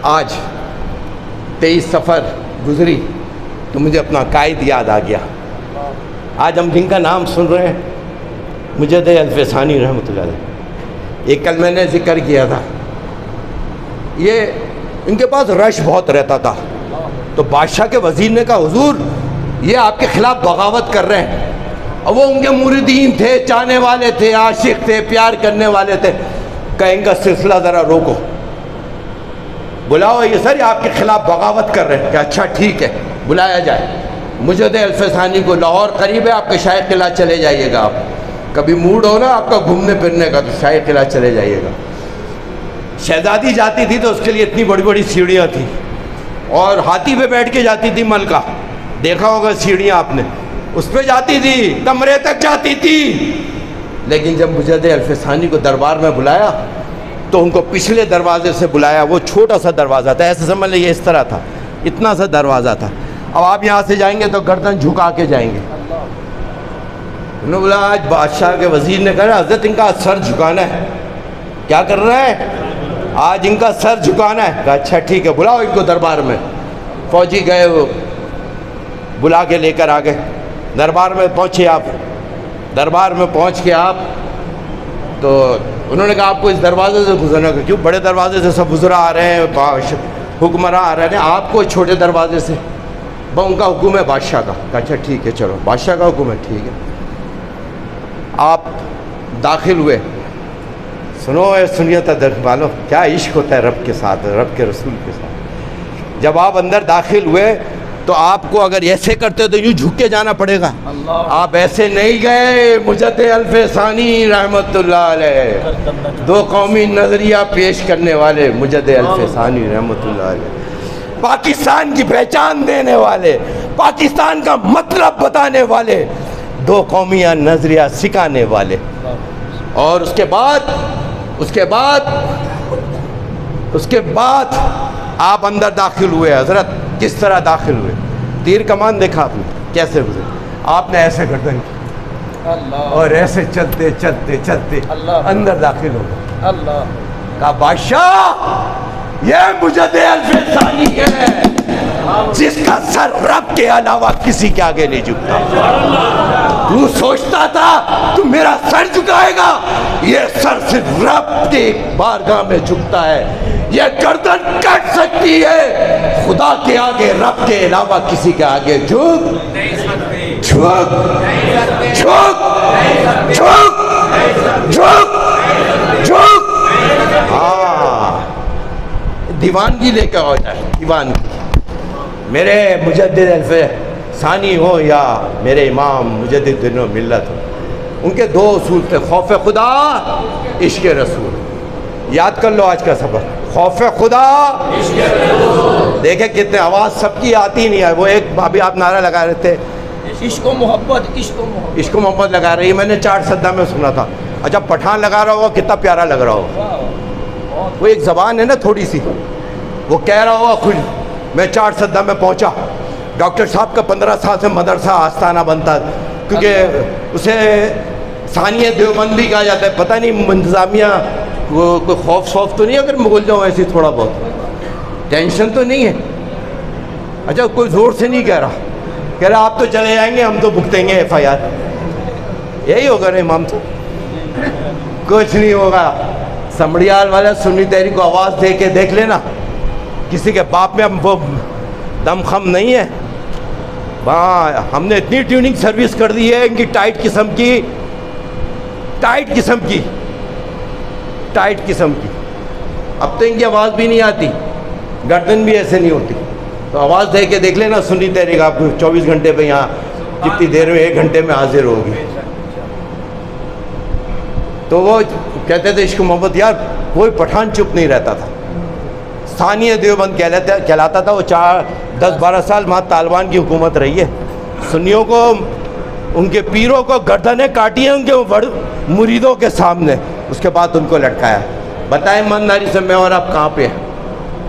آج 23 سفر گزری تو مجھے اپنا قائد یاد آ گیا. آج ہم جن کا نام سن رہے ہیں مجد الف ثانی رحمۃ اللہ علیہ، ایک کل میں نے ذکر کیا تھا، یہ ان کے پاس رش بہت رہتا تھا. تو بادشاہ کے وزیر نے کہا حضور یہ آپ کے خلاف بغاوت کر رہے ہیں. اور وہ ان کے مریدین تھے، چاہنے والے تھے، عاشق تھے، پیار کرنے والے تھے. کہیں گا سلسلہ ذرا روکو، بلاؤ یہ سر آپ کے خلاف بغاوت کر رہے ہیں. کہ اچھا ٹھیک ہے بلایا جائے. مجد الف ثانی کو لاہور قریب ہے، آپ کے شاہی قلعہ چلے جائیے گا. آپ کبھی موڈ ہو نا آپ کا گھومنے پھرنے کا تو شاہی قلعہ چلے جائیے گا. شہزادی جاتی تھی تو اس کے لیے اتنی بڑی بڑی سیڑھیاں تھیں، اور ہاتھی پہ بیٹھ کے جاتی تھی. ملکہ دیکھا ہوگا سیڑھیاں آپ نے، اس پہ جاتی تھی، کمرے تک جاتی تھی. لیکن جب مجد الف ثانی کو دربار میں بلایا تو ان کو پچھلے دروازے سے بلایا. وہ چھوٹا سا دروازہ تھا، ایسے سمجھ لیں یہ اس طرح تھا، اتنا سا دروازہ تھا. اب آپ یہاں سے جائیں گے تو گردن جھکا کے جائیں گے. انہوں نے بولا آج بادشاہ کے وزیر نے کہا حضرت ان کا سر جھکانا ہے. کیا کر رہے ہیں؟ آج ان کا سر جھکانا ہے. کہا اچھا ٹھیک ہے بلاؤ ان کو دربار میں. فوجی گئے، وہ بلا کے لے کر آ گئے. دربار میں پہنچے آپ. دربار میں پہنچ کے آپ تو انہوں نے کہا آپ کو اس دروازے سے گزرنا ہے. کیوں؟ بڑے دروازے سے سب گزرا آ رہے ہیں، حکمراں آ رہے ہیں، آپ کو چھوٹے دروازے سے. ان کا حکم ہے بادشاہ کا. کہا اچھا ٹھیک ہے چلو بادشاہ کا حکم ہے، ٹھیک ہے. آپ داخل ہوئے. سنو اے سنیت درد والو، کیا عشق ہوتا ہے رب کے ساتھ، رب کے رسول کے ساتھ. جب آپ اندر داخل ہوئے تو آپ کو اگر ایسے کرتے تو یوں جھک کے جانا پڑے گا. آپ ایسے نہیں گئے. مجد الف ثانی رحمۃ اللہ علیہ، دو قومی نظریہ پیش کرنے والے مجد الف ثانی رحمۃ اللہ علیہ، پاکستان کی پہچان دینے والے، پاکستان کا مطلب بتانے والے، دو قومی نظریہ سکھانے والے. اور اس کے بعد آپ اندر داخل ہوئے. حضرت کس طرح داخل ہوئے؟ تیر کمان دیکھا آپ نے کیسے گزرے؟ آپ نے ایسے گردن کی اور ایسے چلتے چلتے چلتے اندر داخل ہو گئے. کہا بادشاہ یہ مجد الف ثانی ہے جس کا سر رب کے علاوہ کسی کے آگے نہیں جھکتا. تو سوچتا تھا تو میرا سر جھکائے گا، یہ سر صرف رب کی بارگاہ میں جھکتا ہے. یہ گردن کٹ سکتی ہے، خدا کے آگے رب کے علاوہ کسی کے آگے جھک جھک جھک جھک جھک جھک. ہاں دیوانگی لے کے آ جائے. دیوانگی میرے مجدد الف ثانی ہو یا میرے امام مجدد دین و ملت ہو، ان کے دو اصول تھے، خوف خدا، عشق رسول. یاد کر لو آج کا سبق، خوف خدا، عشق رسول. دیکھیں کتنے آواز سب کی آتی نہیں ہے. وہ ایک ابھی آپ نعرہ لگا رہے تھے عشق و محبت، عشق و محبت، عشق و محبت لگا رہی ہے. میں نے چاٹ سدا میں سنا تھا. اچھا پٹھان لگا رہا ہوگا، کتنا پیارا لگ رہا ہوگا. وہ ایک زبان ہے نا تھوڑی سی، وہ کہہ رہا ہوگا خود. میں چاٹ سدا میں پہنچا، ڈاکٹر صاحب کا 15 سال سے مدرسہ آستانہ بنتا، کیونکہ اسے ثانیہ دیوبند بھی کہا جاتا ہے. پتہ نہیں انتظامیہ کوئی خوف تو نہیں اگر مغل جاؤں ایسی تھوڑا بہت ٹینشن تو نہیں ہے؟ اچھا کوئی زور سے نہیں کہہ رہا آپ تو چلے جائیں گے، ہم تو بھگتیں گے FIR. یہی ہوگا نا امام صاحب؟ کچھ نہیں ہوگا. سمڑیال والا سنی تحریک کو آواز دے کے دیکھ لینا، کسی کے باپ میں وہ دم خم نہیں ہے. وہاں ہم نے اتنی ٹیوننگ سروس کر دی ہے ان کی، ٹائٹ قسم کی. اب تو ان کی آواز بھی نہیں آتی، گردن بھی ایسے نہیں ہوتی. تو آواز دے کے دیکھ لینا سنی تحریک، آپ کو 24 گھنٹے پہ یہاں جتنی دیر میں 1 گھنٹے میں حاضر ہوگی. تو وہ کہتے تھے عشق محبت. یار کوئی پٹھان چپ نہیں رہتا تھا. ثانیہ دیوبند کہلاتا تھا. وہ 10-12 سال وہاں طالبان کی حکومت رہی ہے. سنیوں کو، ان کے پیروں کو گردنیں کاٹی ہیں ان کے مریدوں کے سامنے، اس کے بعد ان کو لٹکایا. بتائیں ایمانداری سے میں اور آپ کہاں پہ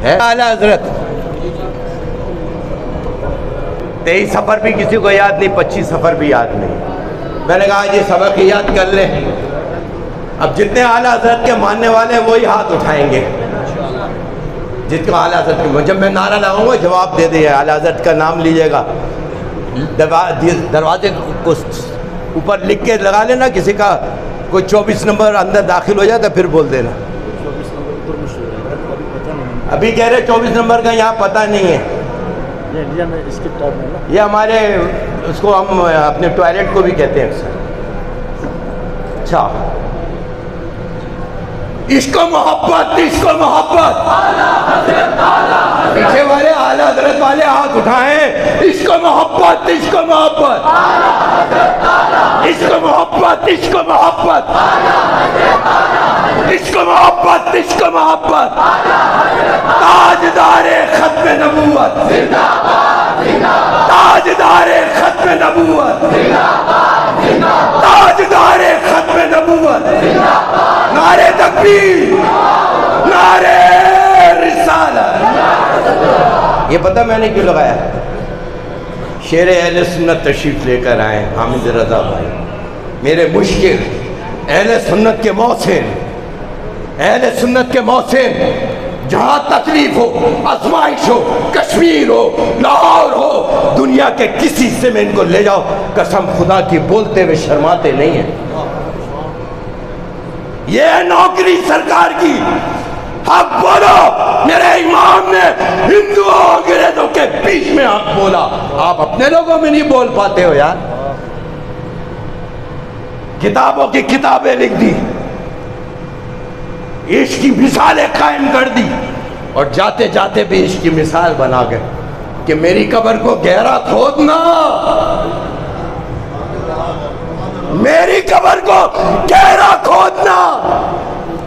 ہے؟ اعلیٰ حضرت 23 سفر بھی کسی کو یاد نہیں، 25 سفر بھی یاد نہیں. میں نے کہا یہ سبق یاد کر لیں. اب جتنے اعلیٰ حضرت کے ماننے والے ہیں وہی ہاتھ اٹھائیں گے. جس کو اعلیٰ حضرت کی، جب میں نعرہ لگاؤں گا جواب دے دیں، اعلیٰ حضرت کا نام لیجیے گا، دروازے کو اوپر لکھ کے لگا لینا، کسی کا کوئی 24 نمبر اندر داخل ہو جائے تو پھر بول دینا۔ ابھی کہہ رہے 24 نمبر کا یہاں پتہ نہیں ہے، یہ ہمارے اس کو ہم اپنے ٹوائلٹ کو بھی کہتے ہیں اکثر۔ اچھا، عشق و محبت، عشق و محبت، پیچھے والے اعلیٰ حضرت والے ہاتھ اٹھائیں، عشق و محبت، عشق و محبت، عشق و محبت، عشق و محبت، عشق و محبت، عشق و محبت، تاجدار ختم نبوت، تاجدار ختم نبوت، تاجدار ختم نبوت، نعرے تکبیر، نعرے رسالت۔ یہ پتہ میں نے کیوں لگایا؟ شیر اہل سنت تشریف لے کر آئے حامد رضا بھائی، میرے مشکل اہل سنت کے محسن، اہل سنت کے محسن، جہاں تکلیف ہو، آزمائش ہو، کشمیر ہو، لاہور ہو، دنیا کے کسی حصے میں ان کو لے جاؤ، قسم خدا کی بولتے ہوئے شرماتے نہیں ہیں۔ یہ ہے نوکری سرکار کی، حق بولو۔ میرے امام نے ہندوؤں انگریزوں کے بیچ میں حق بولا، آپ اپنے لوگوں میں نہیں بول پاتے ہو یار۔ کتابوں کی کتابیں لکھ دی، عشق کی مثالیں قائم کر دی، اور جاتے جاتے بھی عشق کی مثال بنا گئے کہ میری قبر کو گہرا کھودنا، میری قبر کو گہرا کھودنا۔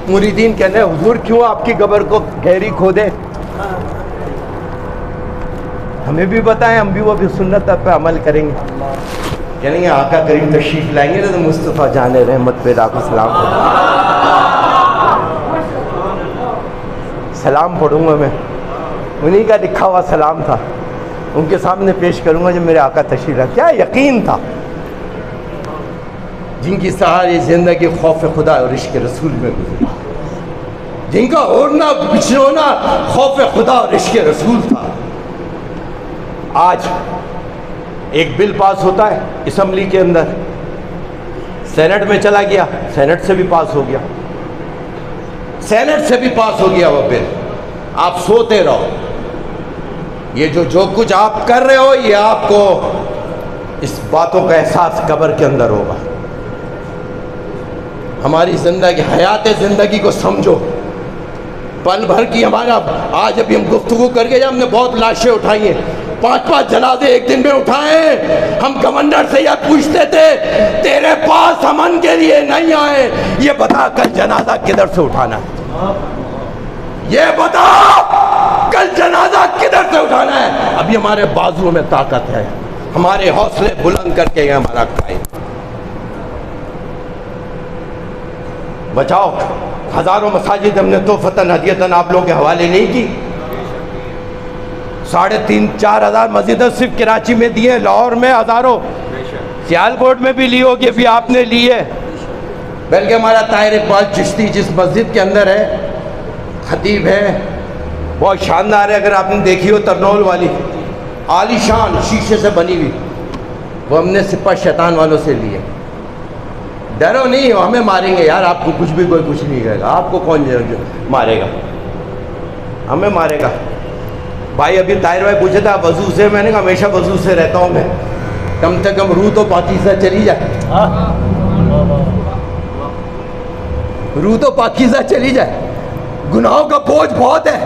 مریدین کہنے حضور کیوں آپ کی قبر کو گہری کھودے؟ ہمیں بھی بتائیں، ہم بھی وہ بھی سنت پہ عمل کریں گے۔ کہیں گے آقا کریم تشریف لائیں گے تو مصطفیٰ جان رحمت پہ لاکھوں سلام سلام پڑھوں گا میں، انہی کا لکھا ہوا سلام تھا، ان کے سامنے پیش کروں گا جب میرے آقا تشریف لائے۔ کیا یقین تھا، جن کی ساری زندگی خوف خدا اور عشق رسول میں گزری، جن کا اوڑھنا بچھونا خوف خدا اور عشق رسول تھا۔ آج ایک بل پاس ہوتا ہے اسمبلی کے اندر، سینٹ میں چلا گیا، سینٹ سے بھی پاس ہو گیا، سینٹ سے بھی پاس ہو گیا وہ بل، آپ سوتے رہو۔ یہ جو کچھ آپ کر رہے ہو، یہ آپ کو اس باتوں کا احساس قبر کے اندر ہوگا۔ ہماری زندگی، حیات زندگی کو سمجھو، پل بھر کی ہمارا، آج ابھی ہم گفتگو کر کے ہم نے بہت لاشیں اٹھائی ہیں، 5 جنازے ایک دن میں اٹھائے۔ ہم گورنر سے یہ پوچھتے تھے تیرے پاس امن کے لیے نہیں آئے، یہ بتا کل جنازہ کدھر سے اٹھانا ہے، یہ بتا کل جنازہ کدھر سے اٹھانا ہے۔ ابھی ہمارے بازو میں طاقت ہے، ہمارے حوصلے بلند کر کے یہ ہمارا قائم۔ بچاؤ، ہزاروں مساجد ہم نے تحفتاً ہدیتاً آپ لوگوں کے حوالے نہیں کی، 3,500-4 ہزار مسجدیں صرف کراچی میں دی ہیں، لاہور میں ہزاروں، سیال کوٹ میں بھی لی ہوگی، بھی آپ نے لی ہے۔ بلکہ ہمارا طاہر اقبال چشتی جس مسجد کے اندر ہے، خطیب ہے، بہت شاندار ہے، اگر آپ نے دیکھی ہو ترنول والی، عالی شان شیشے سے بنی ہوئی، وہ ہم نے سپاہ شیطان والوں سے لی ہے۔ ڈرو نہیں، ہمیں ماریں گے یار، آپ کو کچھ بھی کوئی کچھ نہیں کہے گا، آپ کو کون مارے گا، ہمیں مارے گا۔ بھائی ابھی طاہر بھائی پوچھے تھا وضو سے، میں نے کہا ہمیشہ وضو سے رہتا ہوں میں، کم سے کم روح تو پاکیزہ چلی جائے، روح تو پاکیزہ چلی جائے۔ گناہوں کا بوجھ بہت ہے،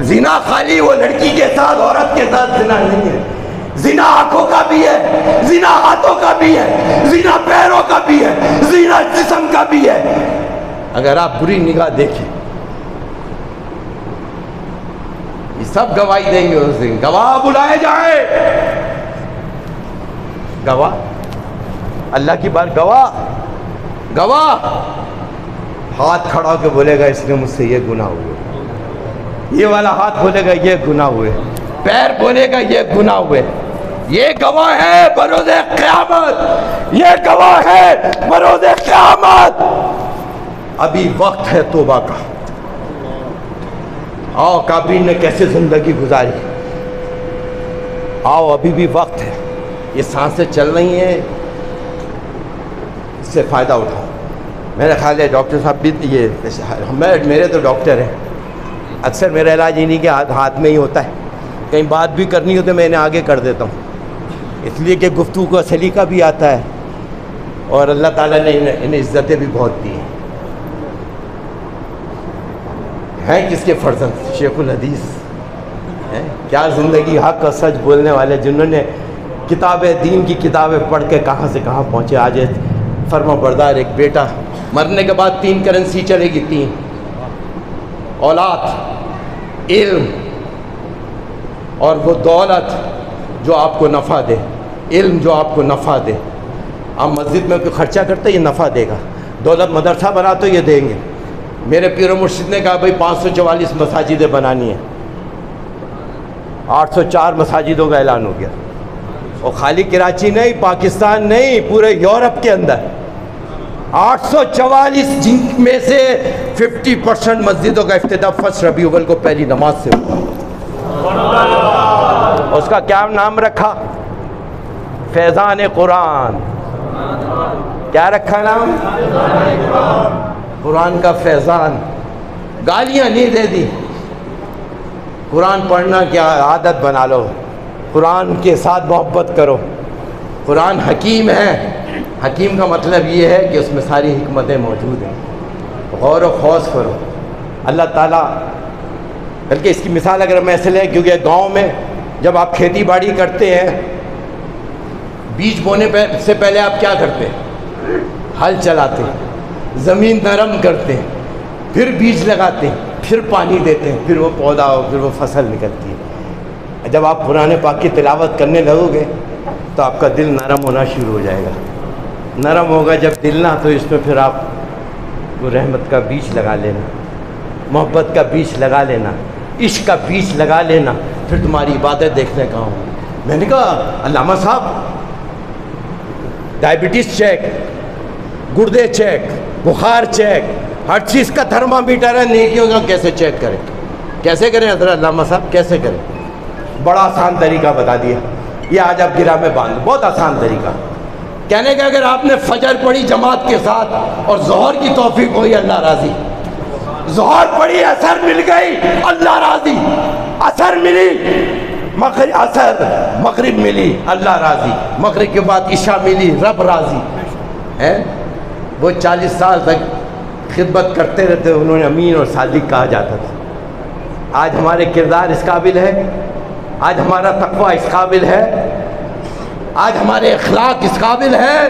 زنا خالی وہ لڑکی کے ساتھ عورت کے ساتھ زنا نہیں ہے، زنا آنکھوں کا بھی ہے، زنا ہاتھوں کا بھی ہے، زنا پیروں کا بھی ہے، زنا جسم کا بھی ہے۔ اگر آپ بری نگاہ دیکھیں، یہ سب گواہی دیں گے اس دن، گواہ بلائے جائیں، گواہ اللہ کی بار، گواہ گواہ ہاتھ کھڑا ہو کے بولے گا اس نے مجھ سے یہ گناہ ہوئے، یہ والا ہاتھ بولے گا یہ گناہ ہوئے، پیر بولے گا یہ گناہ ہوئے، یہ گواہ ہے بروز قیامت، یہ گواہ ہے بروز قیامت۔ ابھی وقت ہے توبہ کا، آؤ کابرین نے کیسے زندگی گزاری، آؤ ابھی بھی وقت ہے، یہ سانسیں چل رہی ہیں، اس سے فائدہ اٹھاؤ۔ میرا خیال ہے ڈاکٹر صاحب بھی میرے تو ڈاکٹر ہیں، اکثر میرا علاج انہیں کے ہاتھ میں ہی ہوتا ہے، کہیں بات بھی کرنی ہو تو میں انہیں آگے کر دیتا ہوں، اس لیے کہ گفتگو کا سلیقہ بھی آتا ہے، اور اللہ تعالیٰ نے انہیں عزتیں بھی بہت دی ہیں کس کے فرزند؟ شیخ الحدیث ہیں، کیا زندگی، حق اور سچ بولنے والے، جنہوں نے کتابیں، دین کی کتابیں پڑھ کے کہاں سے کہاں پہنچے۔ آج فرما بردار ایک بیٹا، مرنے کے بعد 3 کرنسی چلے گی، 3: اولاد، علم، اور وہ دولت جو آپ کو نفع دے، علم جو آپ کو نفع دے۔ آپ مسجد میں کوئی خرچہ کرتے یہ نفع دے گا، دولت مدرسہ بنا تو یہ دیں گے۔ میرے پیر و مرشد نے کہا بھائی 544 مساجدیں بنانی ہیں، 804 مساجدوں کا اعلان ہو گیا، اور خالی کراچی نہیں، پاکستان نہیں، پورے یورپ کے اندر 844، جن میں سے 50% مسجدوں کا افتتاح 1 ربیع الاول کو پہلی نماز سے ہوا۔ اس کا کیا نام رکھا؟ فیضان قرآن۔ کیا رکھا نام؟ قرآن کا فیضان۔ گالیاں نہیں دے دی، قرآن پڑھنا کیا عادت بنا لو، قرآن کے ساتھ محبت کرو۔ قرآن حکیم ہے، حکیم کا مطلب یہ ہے کہ اس میں ساری حکمتیں موجود ہیں، غور و خوض کرو۔ اللہ تعالیٰ، بلکہ اس کی مثال اگر میں ایسے لیں، کیونکہ گاؤں میں جب آپ کھیتی باڑی کرتے ہیں، بیج بونے سے پہلے آپ کیا کرتے ہیں؟ ہل چلاتے ہیں، زمین نرم کرتے ہیں، پھر بیج لگاتے ہیں، پھر پانی دیتے ہیں، پھر وہ پودا ہو، پھر وہ فصل نکلتی ہے۔ جب آپ قرآن پاک کی تلاوت کرنے لگو گے تو آپ کا دل نرم ہونا شروع ہو جائے گا۔ نرم ہوگا جب دل نہ، تو اس میں پھر آپ وہ رحمت کا بیج لگا لینا، محبت کا بیج لگا لینا، عشق کا بیج لگا لینا، پھر تمہاری عبادت دیکھنے کا ہوں۔ میں نے کہا علامہ صاحب، ڈائبٹیز چیک، گردے چیک، بخار چیک، ہر چیز کا تھرمامیٹر ہے، نیکیوں کا کیسے چیک کریں؟ کیسے کریں حضرت علامہ صاحب، کیسے کریں؟ بڑا آسان طریقہ بتا دیا، یہ آج آپ گرہ میں باندھ، بہت آسان طریقہ۔ کہنے کہ اگر آپ نے فجر پڑھی جماعت کے ساتھ اور ظہر کی توفیق ہوئی، اللہ راضی۔ ظہر پڑھی، اثر مل گئی، اللہ راضی۔ اثر ملی، مغرب ملی، اللہ راضی۔ مغرب کے بعد عشاء ملی، رب راضی ہے۔ وہ 40 سال تک خدمت کرتے رہتے، انہوں نے امین اور صادق کہا جاتا تھا۔ آج ہمارے کردار اس قابل ہے، آج ہمارا تقویٰ اس قابل ہے، آج ہمارے اخلاق اس قابل ہے۔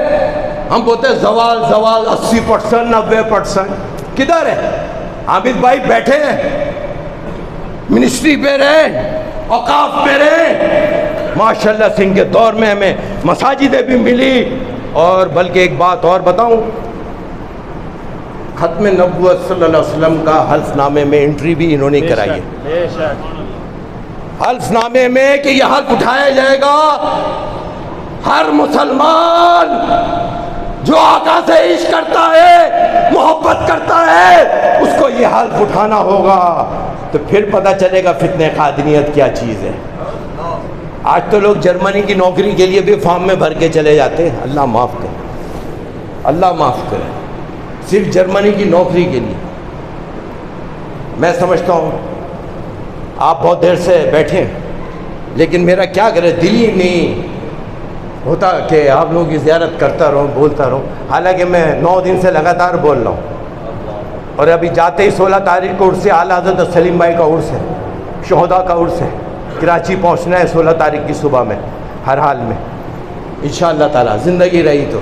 ہم بولتے ہیں زوال 80%، 90%، کدھر ہے؟ عابد بھائی بیٹھے ہیں، منسٹری پہ رہے، اوقاف پہ رہے، ماشاءاللہ سنگھ کے دور میں ہمیں مساجدیں بھی ملی۔ اور بلکہ ایک بات اور بتاؤں، ختم نبوت صلی اللہ علیہ وسلم کا حلف نامے میں انٹری بھی انہوں نے کرائی ہے، حلف نامے میں کہ یہ حلف اٹھایا جائے گا، ہر مسلمان جو آقا سے عشق کرتا ہے، محبت کرتا ہے، اس کو یہ حلف اٹھانا ہوگا۔ تو پھر پتہ چلے گا فتنہ قادریت کیا چیز ہے۔ آج تو لوگ جرمنی کی نوکری کے لیے بھی فارم میں بھر کے چلے جاتے ہیں، اللہ معاف کرے، اللہ معاف کرے، صرف جرمنی کی نوکری کے لیے۔ میں سمجھتا ہوں آپ بہت دیر سے بیٹھے، لیکن میرا کیا کرے، دل ہی نہیں ہوتا کہ آپ لوگوں کی زیارت کرتا رہوں، بولتا رہوں۔ حالانکہ میں 9 دن سے لگاتار بول رہا ہوں، اور ابھی جاتے ہی 16 تاریخ کو عرس اعلیٰ حضرت سلیم بھائی کا عرس ہے، شہداء کا عرس ہے، کراچی پہنچنا ہے 16 تاریخ کی صبح میں، ہر حال میں انشاءاللہ تعالیٰ زندگی رہی تو،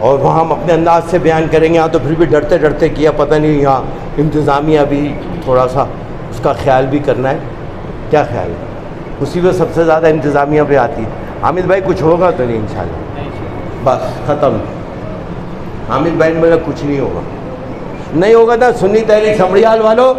اور وہاں ہم اپنے انداز سے بیان کریں گے۔ یہاں تو پھر بھی ڈرتے ڈرتے کیا، پتہ نہیں یہاں انتظامیہ بھی تھوڑا سا اس کا خیال بھی کرنا ہے۔ کیا خیال ہے؟ مصیبت سب سے زیادہ انتظامیہ پہ آتی ہے۔ حامد بھائی کچھ ہوگا تو نہیں انشاءاللہ، بس ختم۔ حامد بھائی نے بولا کچھ نہیں ہوگا، نہیں ہوگا نا۔ سنی تحریک سمڑیال والوں،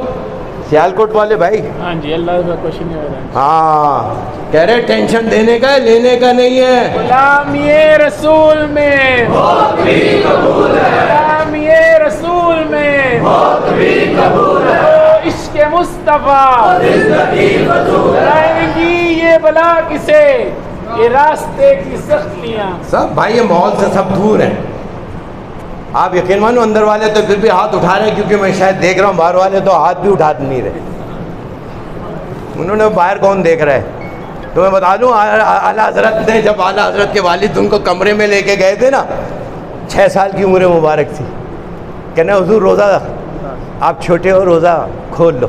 سیالکوٹ والے بھائی، ہاں جی، اللہ کا کچھ نہیں ہو رہا۔ ہاں کہہ رہے ٹینشن دینے کا ہے، لینے کا نہیں ہے۔ غلام یہ رسول میں موت بھی قبول ہے، غلام یہ رسول میں موت بھی قبول ہے۔ عشق مصطفیٰ لائیں گی یہ بلا کسے یہ راستے کی سختیاں. سب بھائی یہ ماحول سے سب دور ہیں. آپ یقین مانو اندر والے تو پھر بھی ہاتھ اٹھا رہے ہیں, کیونکہ میں شاید دیکھ رہا ہوں باہر والے تو ہاتھ بھی اٹھا نہیں رہے. انہوں نے باہر کون دیکھ رہا ہے. تو میں بتا دوں اعلیٰ حضرت نے جب اعلیٰ حضرت کے والد ان کو کمرے میں لے کے گئے تھے نا, 6 سال کی عمر مبارک تھی, کہنا حضور روزہ آپ چھوٹے ہو روزہ کھول لو.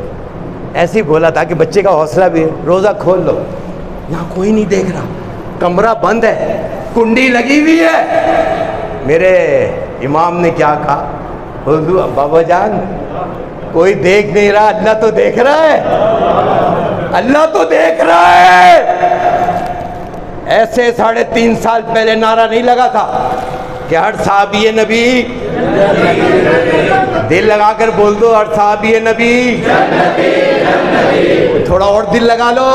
ایسے ہی بولا تھا کہ بچے کا حوصلہ بھی ہے, روزہ کھول لو. یہاں کوئی نہیں دیکھ رہا, کمرہ بند ہے, کنڈی لگی ہوئی ہے. میرے امام نے کیا کہا, حضور بابا جان کوئی دیکھ نہیں رہا, اللہ تو دیکھ رہا ہے, اللہ تو دیکھ رہا ہے. ایسے 3.5 سال پہلے نعرہ نہیں لگا تھا کہ ہر صحابی نبی, دل لگا کر بول دو ہر صحابی نبی, تھوڑا اور دل لگا لو,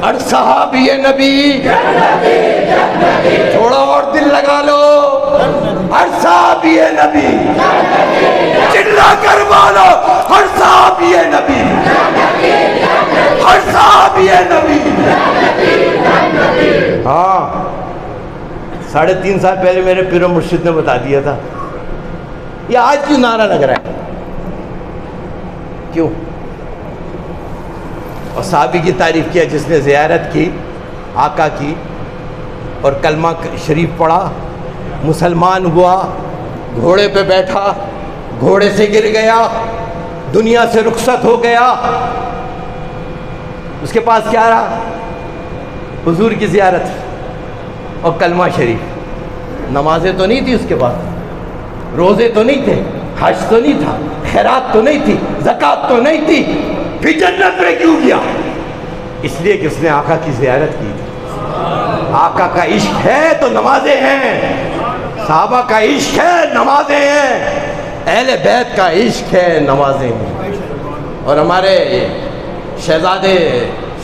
ہر صحابی نبی, تھوڑا اور دل لگا لو, ہر صحابی نبی, چلا کر بولو ہر صحابی نبی, ہر صحابی نبی. ہاں 3.5 سال پہلے میرے پیر و مرشد نے بتا دیا تھا. یہ آج کیوں نعرہ لگ رہا ہے, کیوں؟ اور صحابی کی تعریف کیا جس نے زیارت کی آقا کی اور کلمہ شریف پڑھا, مسلمان ہوا, گھوڑے پہ بیٹھا, گھوڑے سے گر گیا, دنیا سے رخصت ہو گیا. اس کے پاس کیا رہا؟ حضور کی زیارت اور کلمہ شریف. نمازیں تو نہیں تھی اس کے پاس, روزے تو نہیں تھے, حج تو نہیں تھا, خیرات تو نہیں تھی, زکوٰۃ تو نہیں تھی, پھر جنت میں کیوں گیا؟ اس لیے کہ اس نے آقا کی زیارت کی تھی. آقا کا عشق ہے تو نمازیں ہیں, صحابہ کا عشق ہے نمازیں ہیں, اہل بیت کا عشق ہے نمازیں ہیں. اور ہمارے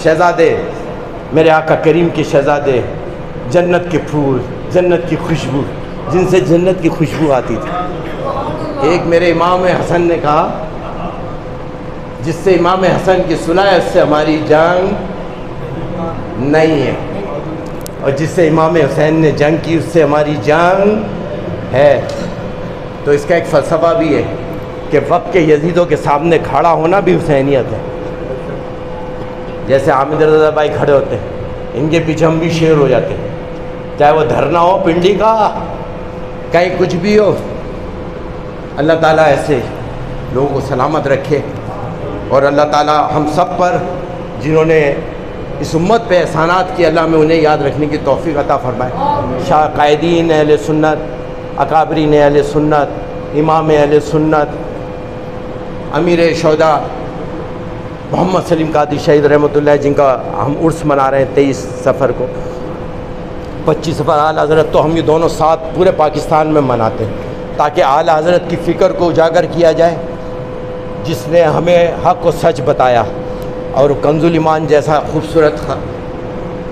شہزادے میرے آقا کریم کے شہزادے, جنت کے پھول, جنت کی خوشبو, جن سے جنت کی خوشبو آتی تھی. ایک میرے امام حسن نے کہا جس سے امام حسن کی صلح اس سے ہماری جنگ نہیں ہے, اور جس سے امام حسین نے جنگ کی اس سے ہماری جنگ ہے. تو اس کا ایک فلسفہ بھی ہے کہ وقت کے یزیدوں کے سامنے کھڑا ہونا بھی حسینیت ہے. جیسے حامد رضا بھائی کھڑے ہوتے ہیں, ان کے پیچھے ہم بھی شیر ہو جاتے ہیں, چاہے وہ دھرنا ہو پنڈی کا, کہیں کچھ بھی ہو. اللہ تعالیٰ ایسے لوگوں کو سلامت رکھے, اور اللہ تعالیٰ ہم سب پر جنہوں نے اس امت پہ احسانات کی, اللہ میں انہیں یاد رکھنے کی توفیق عطا فرمائے. شاہ قائدین اہل سنت, اکابرین اہل سنت, امام اہل سنت, امیر شہداء محمد سلیم قادری شہید رحمۃ اللہ, جن کا ہم عرس منا رہے ہیں 23 صفر کو, 25 صفر اعلیٰ حضرت, تو ہم یہ دونوں ساتھ پورے پاکستان میں مناتے ہیں تاکہ اعلیٰ حضرت کی فکر کو اجاگر کیا جائے, جس نے ہمیں حق و سچ بتایا اور کنز الایمان جیسا خوبصورت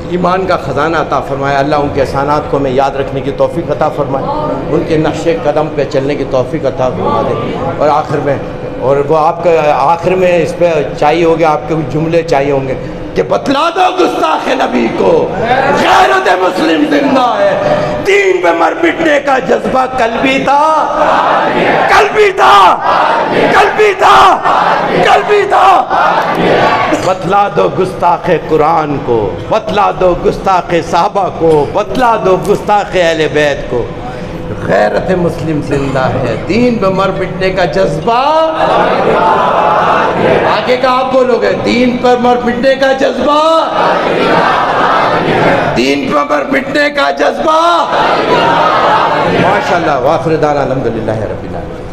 ایمان کا خزانہ عطا فرمایا. اللہ ان کے احسانات کو ہمیں یاد رکھنے کی توفیق عطا فرمائے, ان کے نقش قدم پہ چلنے کی توفیق عطا فرما دے. اور آخر میں, اور وہ آپ کا آخر میں اس پہ چاہیے ہوگے, آپ کے کچھ جملے چاہیے ہوں گے کہ بتلا دو گستاخ نبی کو غیرت مسلم زندہ ہے, دین پہ مر مٹنے کا جذبہ کل بھی تھا, کل بھی تھا, کل بھی تھا, کل بھی تھا. بتلا دو گستاخ قرآن کو, بتلا دو گستاخ صحابہ کو, بتلا دو گستاخ اہل بیت کو, غیرت مسلم زندہ ہے, دین پہ مر مٹنے کا جذبہ. آگے کا آپ بولو گے, دین پر مر مٹنے کا جذبہ, دین پر مر مٹنے کا جذبہ. ماشاءاللہ. وآخر دعوانا الحمدللہ رب العالمین.